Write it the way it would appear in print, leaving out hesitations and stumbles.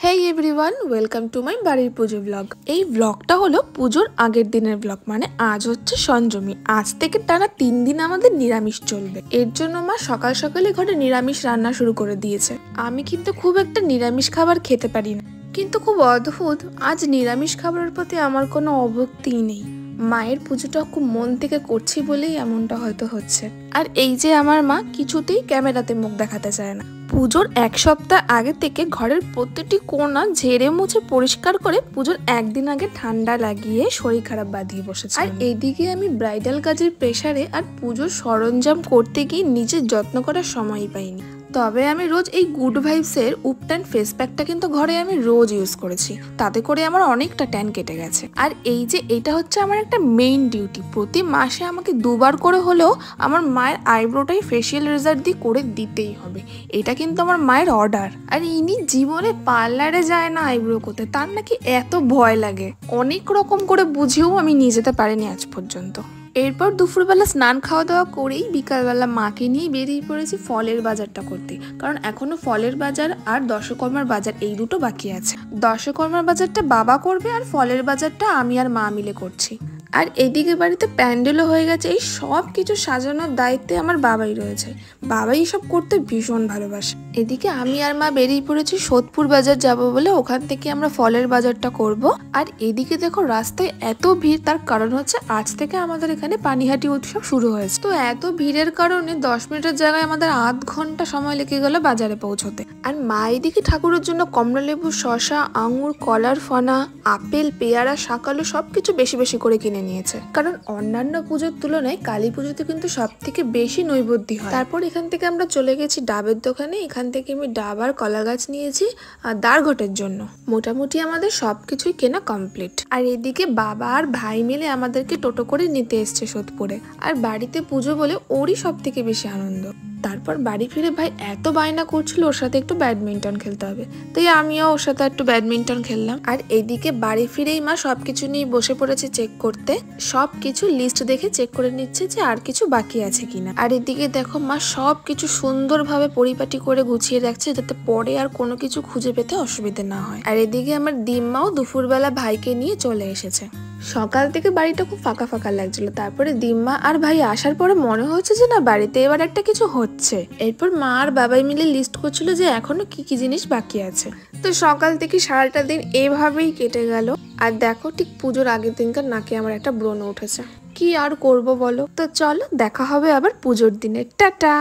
Hey everyone, welcome to my বাড়ির পুজো blog. এই ব্লগটা হলো পুজোর আগের দিনের ব্লগ। মানে আজ হচ্ছে সঞ্জমি। আজ থেকে টানা 3 দিন আমাদের নিরামিষ চলবে। এর জন্য মা সকাল সকালে ঘরে নিরামিষ রান্না শুরু করে দিয়েছে। আমি কিন্তু খুব একটা নিরামিষ খাবার খেতে পারি না, কিন্তু খুব অদ্ভুত, আজ নিরামিষ খাবারের প্রতি আমার কোনো অভক্তিই নেই। মায়ের পুজোটা খুব মন থেকে করছি বলেই এমনটা হয়তো হচ্ছে। আর এই যে আমার মা কিছুতেই ক্যামেরাতে মুখ দেখাতে চায় না। পুজোর 1 সপ্তাহ আগে থেকে ঘরের প্রতিটি কোণা ঝেড়ে মুছে পরিষ্কার করে পুজোর একদিন আগে ঠান্ডা লাগিয়ে শরীর খারাপ বাঁধিয়ে বসেছে। আর এইদিকে আমি ব্রাইডাল কাজের প্রেসারে আর পুজোর সরঞ্জাম করতে গিয়ে নিজের যত্ন করার সময়ই পাইনি। তবে আমি রোজ এই গুড ভাইবসের উপট্যান ফেস প্যাকটা কিন্তু ঘরে আমি রোজ ইউজ করেছি। তাতে করে আমার অনেকটা ট্যান কেটে গেছে। আর এই যে এটা হচ্ছে আমার একটা মেইন ডিউটি। প্রতি মাসে আমাকে 2বার করে হলেও আমার মায়ের আইব্রোটাই ফেসিয়াল রেজার দিয়ে করে দিতেই হবে। এটা কিন্তু আমার মায়ের অর্ডার। আর ইনি জীবনে পার্লারে যায় না আইব্রো করতে, তার নাকি এত ভয় লাগে। অনেক রকম করে বুঝেও আমি নিয়ে যেতে পারিনি আজ পর্যন্ত। এরপর দুপুরবেলা স্নান খাওয়া দাওয়া করেই বিকালবেলা মাকে নিয়ে বেরিয়ে পড়েছি ফলের বাজারটা করতে। কারণ এখনো ফলের বাজার আর দশকর্মার বাজার এই দুটো বাকি আছে। দশকর্মার বাজারটা বাবা করবে আর ফলের বাজারটা আমি আর মা মিলে করছি। আর এদিকে বাড়িতে প্যান্ডেলও হয়ে গেছে। এই সব কিছু সাজানোর দায়িত্বে আমার বাবাই রয়েছে। বাবাই সব করতে ভীষণ ভালোবাসে। এদিকে আমি আর মা বেরিয়ে পড়েছি সোদপুর বাজার যাব বলে। ওখান থেকে আমরা ফলের বাজারটা করব। আর এদিকে দেখো রাস্তায় এত ভিড়, তার কারণ হচ্ছে আজ থেকে আমাদের এখানে পানিহাটি উৎসব শুরু হয়েছে। তো এত ভিড়ের কারণে 10 মিনিটের জায়গায় আমাদের আধ ঘন্টা সময় লেগে গেল বাজারে পৌঁছতে। আর মা এদিকে ঠাকুরের জন্য কমলালেবু, শসা, আঙুর, কলার ফনা, আপেল, পেয়ারা, শাকালু সবকিছু বেশি বেশি করে কিনে নিয়েছে। কারণ অন্যান্য পুজোর তুলনায় কালী পুজোতে কিন্তু সব থেকে বেশি নৈবেদ্য হয়। তারপর এখান থেকে আমরা চলে গেছি ডাবের দোকানে। এখান থেকে আমি ডাব আর কলা গাছ নিয়েছি আর দাঁড়ঘটের জন্য। মোটামুটি আমাদের সবকিছুই কেনা কমপ্লিট। আর এদিকে বাবা আর ভাই মিলে আমাদেরকে টোটো করে নিতে এসছে সোদপুরে। আর বাড়িতে পুজো বলে ওরই সব থেকে বেশি আনন্দ। তারপর বাড়ি ফিরে ভাই এত বায়না করছিল ওর সাথে একটু ব্যাডমিন্টন খেলতে হবে, তাই আমিও ওর সাথে একটু ব্যাডমিন্টন খেললাম। আর এদিকে বাড়ি ফিরেই মা সবকিছু নিয়ে বসে পড়েছে চেক করতে। সবকিছু লিস্ট দেখে চেক করে নিচ্ছে যে আর কিছু বাকি আছে কিনা। আর এদিকে দেখো মা সবকিছু সুন্দরভাবে পরিপাটি করে গুছিয়ে রাখছে, যাতে পরে আর কোনো কিছু খুঁজে পেতে অসুবিধা না হয়। আর এদিকে আমার দিম্মাও দুপুরবেলা ভাইকে নিয়ে চলে এসেছে। সকাল থেকে বাড়িটা খুব ফাঁকা ফাঁকা লাগছিল। তারপরে দিম্মা আর ভাই আসার পরে মনে হচ্ছে যে না, বাড়িতে এবার একটা কিছু হচ্ছে। এরপর মা আর বাবাই মিলে লিস্ট করছিল যে এখনো কি কি জিনিস বাকি আছে। তো সকাল থেকে সারাটা দিন এভাবেই কেটে গেল। আর দেখো ঠিক পুজোর আগের দিনকার নাকে আমার একটা ব্রণ উঠেছে। কি আর করব বলো। তো চলো দেখা হবে আবার পুজোর দিনে। টাটা।